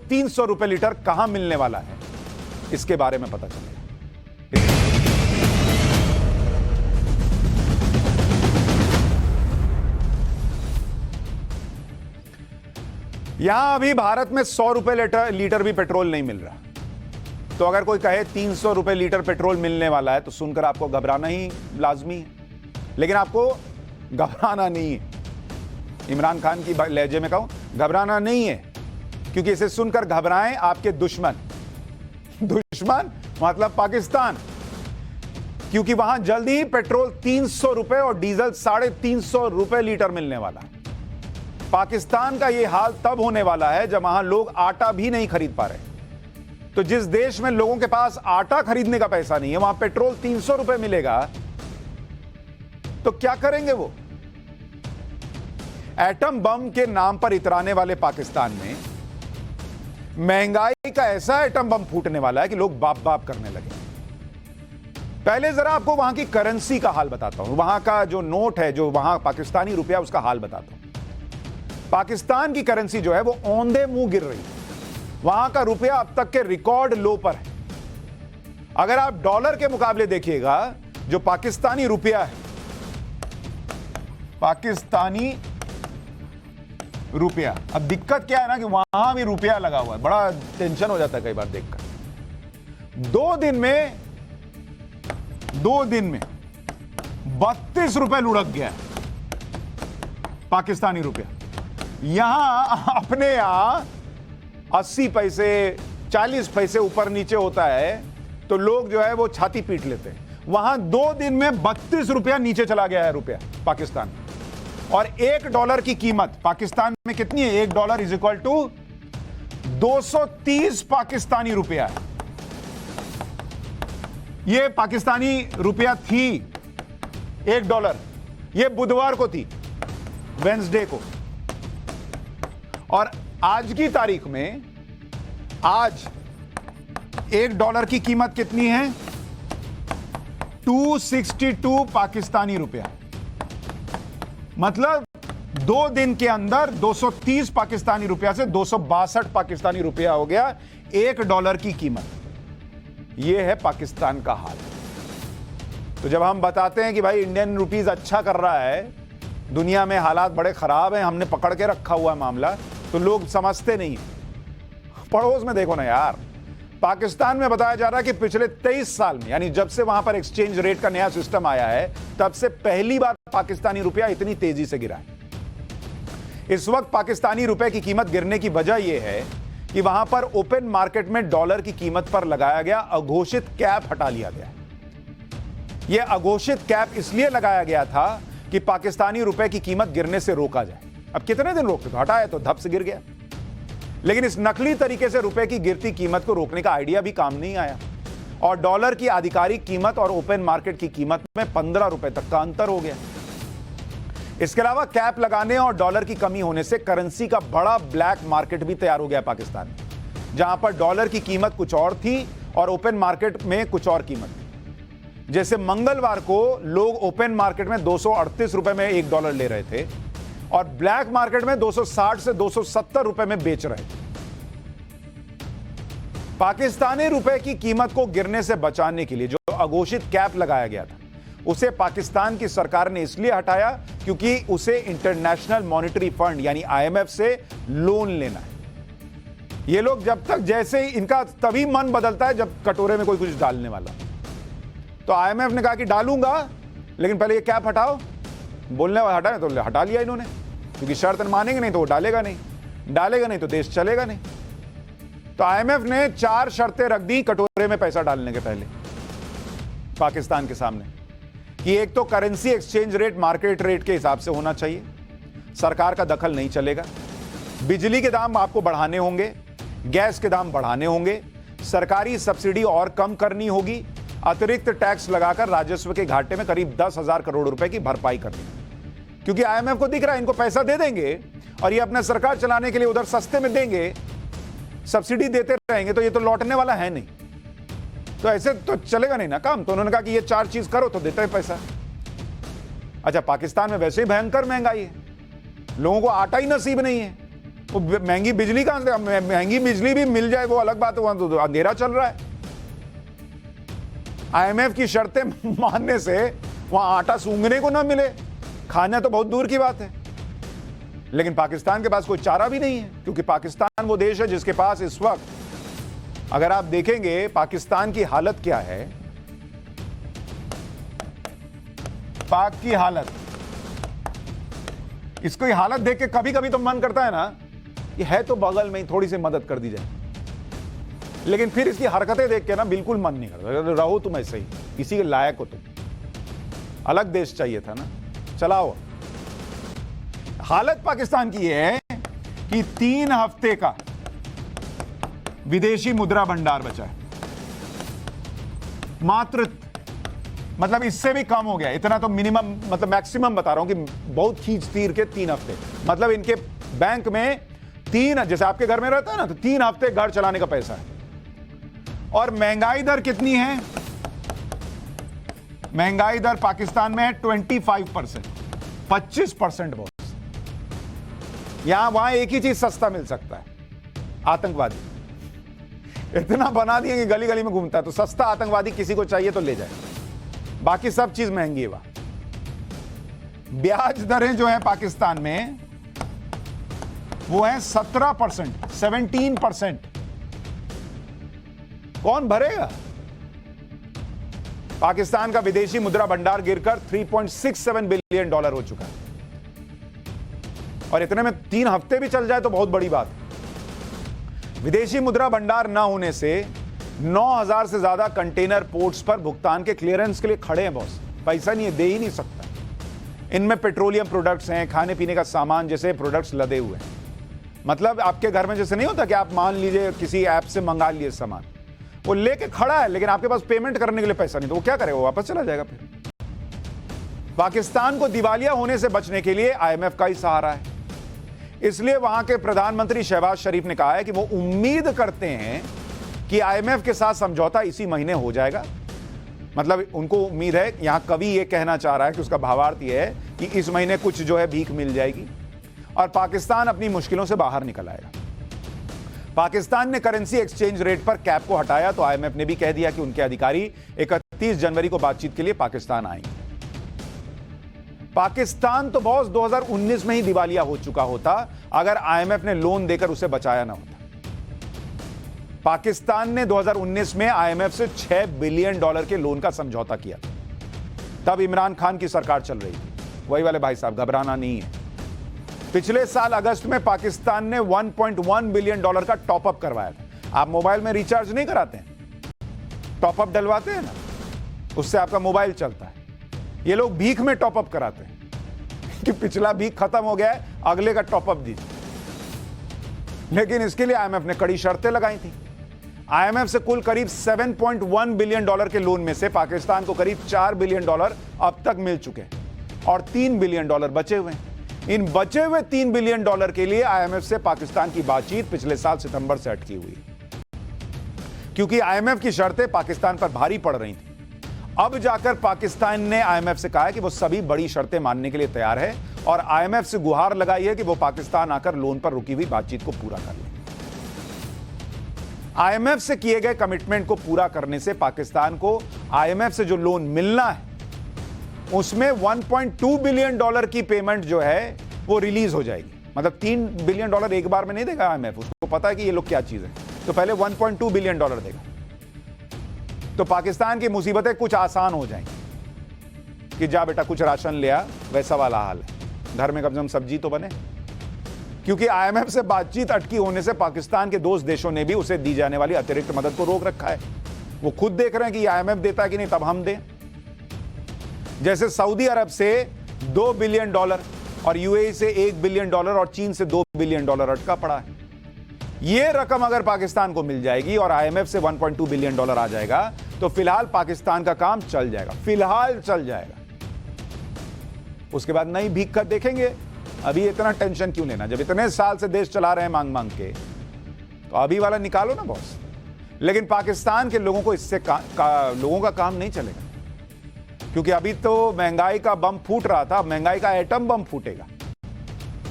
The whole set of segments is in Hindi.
300 रुपए लीटर कहां मिलने वाला है, इसके बारे में पता चलेगा। यहां अभी भारत में 100 रुपए लीटर भी पेट्रोल नहीं मिल रहा। तो अगर कोई कहे 300 रुपए लीटर पेट्रोल मिलने वाला है तो सुनकर आपको घबराना ही लाजमी है, लेकिन आपको घबराना नहीं है। इमरान खान की लहजे में कहूं, घबराना नहीं है, क्योंकि इसे सुनकर घबराएं आपके दुश्मन मतलब पाकिस्तान, क्योंकि वहां जल्दी ही पेट्रोल 300 रुपए और डीजल 350 रुपए लीटर मिलने वाला है। पाकिस्तान का यह हाल तब होने वाला है जब वहां लोग आटा भी नहीं खरीद पा रहे। तो जिस देश में लोगों के पास आटा खरीदने का पैसा नहीं है, वहां पेट्रोल 300 रुपए मिलेगा तो क्या करेंगे वो? एटम बम के नाम पर इतराने वाले पाकिस्तान में महंगाई का ऐसा एटम बम फूटने वाला है कि लोग बाप बाप करने लगे। पहले जरा आपको वहां की करेंसी का हाल बताता हूं, वहां का जो नोट है, जो वहां पाकिस्तानी रुपया, उसका हाल बताता हूं। पाकिस्तान की करेंसी जो है वो औंधे मुंह गिर रही है। वहां का रुपया अब तक के रिकॉर्ड लो पर है। अगर आप डॉलर के मुकाबले देखिएगा, जो पाकिस्तानी रुपया है, पाकिस्तानी रुपया, अब दिक्कत क्या है ना कि वहां भी रुपया लगा हुआ है, बड़ा टेंशन हो जाता है कई बार देखकर। 2 दिन में 32 रुपए लुढ़क गया पाकिस्तानी रुपया। यहां अपने यहां 80 पैसे 40 पैसे ऊपर नीचे होता है तो लोग जो है वो छाती पीट लेते हैं। वहां 2 दिन में 32 रुपया नीचे चला गया है रुपया पाकिस्तान। और $1 की कीमत पाकिस्तान में कितनी है? $1 इज इक्वल टू 230 पाकिस्तानी रुपया है। ये पाकिस्तानी रुपया थी $1, ये बुधवार को थी, वेंसडे को। और आज की तारीख में आज $1 की कीमत कितनी है? 262 पाकिस्तानी रुपया। मतलब 2 दिन के अंदर 230 पाकिस्तानी रुपया से 262 पाकिस्तानी रुपया हो गया $1 की कीमत। यह है पाकिस्तान का हाल। तो जब हम बताते हैं कि भाई इंडियन रुपीस अच्छा कर रहा है, दुनिया में हालात बड़े खराब हैं, हमने पकड़ के रखा हुआ है मामला, तो लोग समझते नहीं है। पड़ोस में देखो ना यार, पाकिस्तान में बताया जा रहा है कि पिछले 23 साल में, यानी जब से वहां पर एक्सचेंज रेट का नया सिस्टम आया है, तब से पहली बार पाकिस्तानी रुपया इतनी तेजी से गिरा है। इस वक्त पाकिस्तानी रुपए की कीमत गिरने की वजह यह है कि वहां पर ओपन मार्केट में डॉलर की कीमत पर लगाया गया अघोषित कैप हटा लिया गया। यह अघोषित कैप इसलिए लगाया गया था कि पाकिस्तानी रुपए की कीमत गिरने से रोका जाए। अब कितने दिन रोकते थे? हटाया तो धप से गिर गया। लेकिन इस नकली तरीके से रुपए की गिरती कीमत को रोकने का आइडिया भी काम नहीं आया, और डॉलर की आधिकारिक कीमत और ओपन मार्केट की कीमत में 15 रुपए तक का अंतर हो गया। इसके अलावा कैप लगाने और डॉलर की कमी होने से करेंसी का बड़ा ब्लैक मार्केट भी तैयार हो गया पाकिस्तान में, जहां पर डॉलर की कीमत कुछ और थी और ओपन मार्केट में कुछ और कीमत थी। जैसे मंगलवार को लोग ओपन मार्केट में 238 रुपए में $1 ले रहे थे और ब्लैक मार्केट में 260 से 270 रुपए में बेच रहे थे। पाकिस्तानी रुपए की कीमत को गिरने से बचाने के लिए जो अघोषित कैप लगाया गया था, उसे पाकिस्तान की सरकार ने इसलिए हटाया क्योंकि उसे इंटरनेशनल मॉनेटरी फंड यानी IMF से लोन लेना है। ये लोग जब तक, जैसे ही इनका तभी मन बदलता है जब कटोरे में कोई कुछ डालने वाला। तो IMF ने कहा कि डालूंगा, लेकिन पहले ये कैप हटाओ। बोलने वाला हटा, तो हटा लिया इन्होंने, क्योंकि शर्त मानेंगे नहीं तो वो डालेगा नहीं तो देश चलेगा नहीं। तो IMF ने 4 शर्तें रख दी कटोरे में पैसा डालने के पहले पाकिस्तान के सामने, कि एक तो currency exchange rate market rate के हिसाब से होना चाहिए, सरकार का दखल नहीं चलेगा, बिजली के दाम आपको बढ़ाने होंगे, गैस के दाम बढ़ाने होंगे, सरकारी सब्सिडी और कम करनी होगी, अतिरिक्त टैक्स लगाकर राजस्व के घाटे में करीब 10,000 करोड़ रुपए की भरपाई करनी। क्योंकि IMF को दिख रहा है इनको पैसा दे देंगे और ये अपना सरकार चलाने के लिए उधर सस्ते में देंगे, सब्सिडी देते रहेंगे, तो ये तो लौटने वाला है नहीं, तो ऐसे तो चलेगा नहीं ना काम। तो उन्होंने कहा कि ये 4 चीज करो तो देते हैं पैसा। अच्छा, पाकिस्तान में वैसे ही भयंकर महंगाई है, लोगों को आटा ही नसीब नहीं है, वो महंगी बिजली कहां से, महंगी बिजली भी मिल जाए वो अलग बात है, वहां तो अंधेरा चल रहा है। आईएमएफ की शर्तें मानने से वहां आटा सूंघने को ना मिले, खाना तो बहुत दूर की बात है। लेकिन पाकिस्तान के पास कोई चारा भी नहीं है, क्योंकि पाकिस्तान वो देश है जिसके पास इस वक्त, अगर आप देखेंगे पाकिस्तान की हालत क्या है, पाक की हालत, इसको ये हालत देख के कभी कभी तो मन करता है ना, ये है तो बगल में ही, थोड़ी सी मदद कर दी जाए, लेकिन फिर इसकी हरकतें देख के ना बिल्कुल मन नहीं करता। रहो तुम ऐसे ही, इसी के लायक हो तुम, अलग देश चाहिए था ना, चलाओ। हालत पाकिस्तान की है कि 3 हफ्ते का विदेशी मुद्रा भंडार बचा है, मात्र, मतलब इससे भी कम हो गया, इतना तो मिनिमम, मतलब मैक्सिमम बता रहा हूं कि बहुत खींच तीर के 3 हफ्ते, मतलब इनके बैंक में 3, जैसे आपके घर में रहता है ना, तो 3 हफ्ते घर चलाने का पैसा है। और महंगाई दर कितनी है? महंगाई दर पाकिस्तान में है 25%, 25% बॉस। यहां वहां एक ही चीज सस्ता मिल सकता है, आतंकवादी। इतना बना दिए कि गली गली में घूमता है, तो सस्ता आतंकवादी किसी को चाहिए तो ले जाए, बाकी सब चीज महंगी है वहां। ब्याज दरें जो है पाकिस्तान में वो है 17%, 17%। कौन भरेगा? पाकिस्तान का विदेशी मुद्रा भंडार गिरकर $3.67 बिलियन हो चुका है, और इतने में 3 हफ्ते भी चल जाए तो बहुत बड़ी बात है। विदेशी मुद्रा भंडार ना होने से 9,000 से ज्यादा कंटेनर पोर्ट्स पर भुगतान के क्लियरेंस के लिए खड़े हैं बॉस, पैसा नहीं है, दे ही नहीं सकता। इनमें पेट्रोलियम प्रोडक्ट्स हैं, खाने पीने का सामान जैसे प्रोडक्ट्स लदे हुए हैं। मतलब आपके घर में जैसे नहीं होता कि आप मान लीजिए किसी ऐप से मंगा लिए सामान, वो लेके खड़ा है, लेकिन आपके पास पेमेंट करने के लिए पैसा नहीं, तो वो क्या करेगा? वो वापस चला जाएगा। फिर पाकिस्तान को दिवालिया होने से बचने के लिए आईएमएफ का ही सहारा है। इसलिए वहां के प्रधानमंत्री शहबाज शरीफ ने कहा है कि वो उम्मीद करते हैं कि आईएमएफ के साथ समझौता इसी महीने हो जाएगा। मतलब उनको उम्मीद है, यहां कवि ये कहना चाह रहा है कि उसका भावार्थ ये है कि इस महीने कुछ जो है भीख मिल जाएगी और पाकिस्तान अपनी मुश्किलों से बाहर निकल आएगा। पाकिस्तान ने करेंसी एक्सचेंज रेट पर कैप को हटाया तो आईएमएफ ने भी कह दिया कि उनके अधिकारी 31 जनवरी को बातचीत के लिए पाकिस्तान आएंगे। पाकिस्तान तो बॉस 2019 में ही दिवालिया हो चुका होता अगर आईएमएफ ने लोन देकर उसे बचाया ना होता। पाकिस्तान ने 2019 में आईएमएफ से $6 बिलियन के लोन का समझौता किया। तब इमरान खान की सरकार चल रही थी। वही वाले भाई साहब, घबराना नहीं है। पिछले साल अगस्त में पाकिस्तान ने $1.1 बिलियन का टॉपअप करवाया था। आप मोबाइल में रिचार्ज नहीं कराते हैं, टॉपअप डलवाते हैं ना, उससे आपका मोबाइल चलता है। ये लोग भीख में टॉपअप कराते हैं कि पिछला भीख खत्म हो गया है, अगले का टॉपअप दीजिए। लेकिन इसके लिए आईएमएफ ने कड़ी शर्तें लगाई थी। आईएमएफ से कुल करीब $7.1 बिलियन के लोन में से पाकिस्तान को करीब $4 बिलियन अब तक मिल चुके हैं और $3 बिलियन बचे हुए हैं। इन बचे हुए $3 बिलियन के लिए आईएमएफ से पाकिस्तान की बातचीत पिछले साल सितंबर से अटकी हुई, क्योंकि आईएमएफ की शर्तें पाकिस्तान पर भारी पड़ रही थी। अब जाकर पाकिस्तान ने आईएमएफ से कहा है कि वो सभी बड़ी शर्तें मानने के लिए तैयार है और आईएमएफ से गुहार लगाई है कि वो पाकिस्तान आकर लोन पर रुकी हुई बातचीत को पूरा कर ले। आईएमएफ से किए गए कमिटमेंट को पूरा करने से पाकिस्तान को आईएमएफ से जो लोन मिलना है उसमें $1.2 बिलियन की पेमेंट जो है वो रिलीज हो जाएगी। मतलब $3 बिलियन एक बार में नहीं देगा आईएमएफ, उसको पता है कि ये लोग क्या चीज है, तो पहले $1.2 बिलियन देगा। तो पाकिस्तान की मुसीबतें कुछ आसान हो जाएंगी कि जा बेटा कुछ राशन ले आ, वैसा वाला हाल है। घर में कम से कम सब्जी तो बने। क्योंकि आईएमएफ से बातचीत अटकी होने से पाकिस्तान के दोस्त देशों ने भी उसे दी जाने वाली अतिरिक्त मदद को रोक रखा है। वो खुद देख रहे हैं कि आईएमएफ देता है कि नहीं, तब हम दें। जैसे सऊदी अरब से $2 बिलियन और यूएई से $1 बिलियन और चीन से $2 बिलियन अटका पड़ा है। यह रकम अगर पाकिस्तान को मिल जाएगी और आईएमएफ से $1.2 बिलियन आ जाएगा तो फिलहाल पाकिस्तान का काम चल जाएगा, फिलहाल चल जाएगा। उसके बाद नई भीख कर देखेंगे। अभी इतना टेंशन क्यों लेना, जब इतने साल से देश चला रहे हैं मांग मांग के, तो अभी वाला निकालो ना बॉस। लेकिन पाकिस्तान के लोगों को इससे लोगों का काम नहीं चलेगा, क्योंकि अभी तो महंगाई का बम फूट रहा था, अब महंगाई का एटम बम फूटेगा।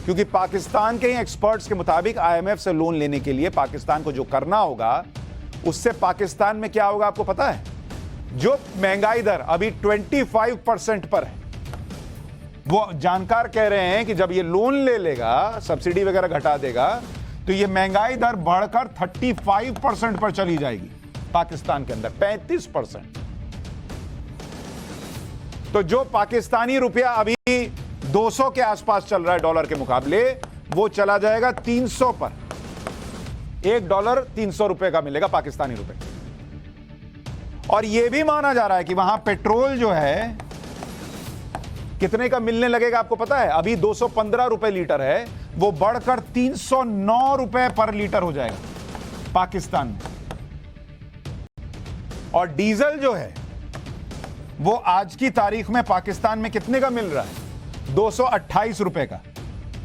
क्योंकि पाकिस्तान के एक्सपर्ट्स के मुताबिक आईएमएफ से लोन लेने के लिए पाकिस्तान को जो करना होगा, उससे पाकिस्तान में क्या होगा आपको पता है? जो महंगाई दर अभी 25% पर है, वो जानकार कह रहे हैं कि जब ये लोन ले लेगा, सब्सिडी वगैरह घटा देगा, तो ये महंगाई दर बढ़कर 35% पर चली जाएगी पाकिस्तान के अंदर, 35%। तो जो पाकिस्तानी रुपया अभी 200 के आसपास चल रहा है डॉलर के मुकाबले, वो चला जाएगा 300 पर। $1 300 रुपए का मिलेगा पाकिस्तानी रुपए। और यह भी माना जा रहा है कि वहां पेट्रोल जो है कितने का मिलने लगेगा आपको पता है? अभी 215 रुपए लीटर है, वो बढ़कर 309 रुपए पर लीटर हो जाएगा पाकिस्तान में। और डीजल जो है वो आज की तारीख में पाकिस्तान में कितने का मिल रहा है? 228 रुपए का।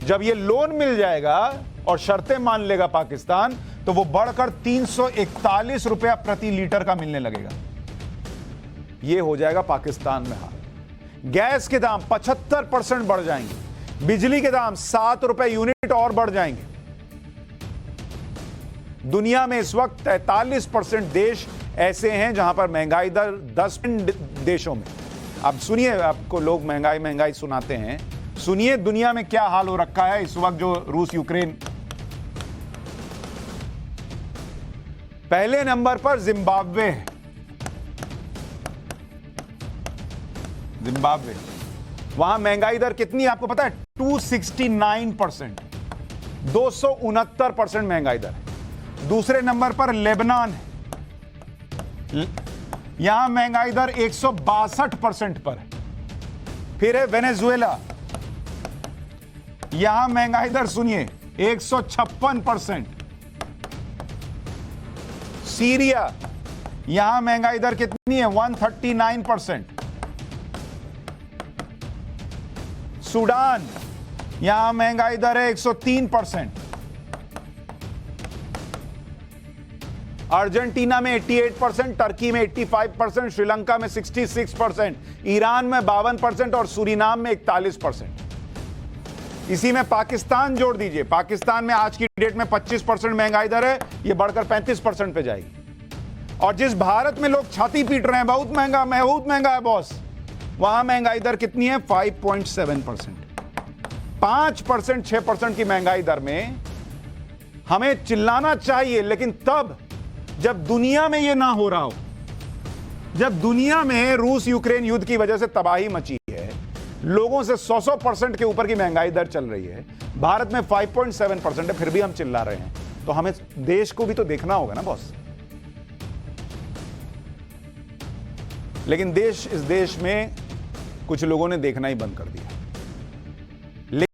जब ये लोन मिल जाएगा और शर्तें मान लेगा पाकिस्तान, तो वो बढ़कर 341 रुपया प्रति लीटर का मिलने लगेगा। ये हो जाएगा पाकिस्तान में हाल। गैस के दाम 75% बढ़ जाएंगे, बिजली के दाम 7 रुपए यूनिट और बढ़ जाएंगे। दुनिया में इस वक्त 43% देश ऐसे हैं जहां पर महंगाई दर 10 देशों में। अब सुनिए, आपको लोग महंगाई सुनाते हैं, सुनिए दुनिया में क्या हाल हो रखा है इस वक्त जो रूस यूक्रेन। पहले नंबर पर जिम्बाब्वे है। जिम्बाब्वे, वहां महंगाई दर कितनी है आपको पता है? 269%, 269% महंगाई दर है। दूसरे नंबर पर लेबनान है, यहां महंगाई दर 162% पर है। फिर है वेनेजुएला, यहां महंगाई दर सुनिए 156%। सीरिया, यहां महंगाई दर कितनी है? 139%। सूडान, यहां महंगाई दर है 103%। अर्जेंटीना में 88%, टर्की में 85%, श्रीलंका में 66%, ईरान में 52% और सूरीनाम में 41%। इसी में पाकिस्तान जोड़ दीजिए, पाकिस्तान में आज की डेट में 25% महंगाई दर है, यह बढ़कर 35% पे जाएगी। और जिस भारत में लोग छाती पीट रहे हैं बहुत महंगा है बॉस, वहां महंगाई दर कितनी है? 5.7%। 5% 6% की महंगाई दर में हमें चिल्लाना चाहिए, लेकिन तब जब दुनिया में यह ना हो रहा हो, जब दुनिया में रूस यूक्रेन युद्ध की वजह से तबाही मची है, लोगों से 100% के ऊपर की महंगाई दर चल रही है, भारत में 5.7% है, फिर भी हम चिल्ला रहे हैं। तो हमें देश को भी तो देखना होगा ना बॉस। लेकिन इस देश में कुछ लोगों ने देखना ही बंद कर दिया।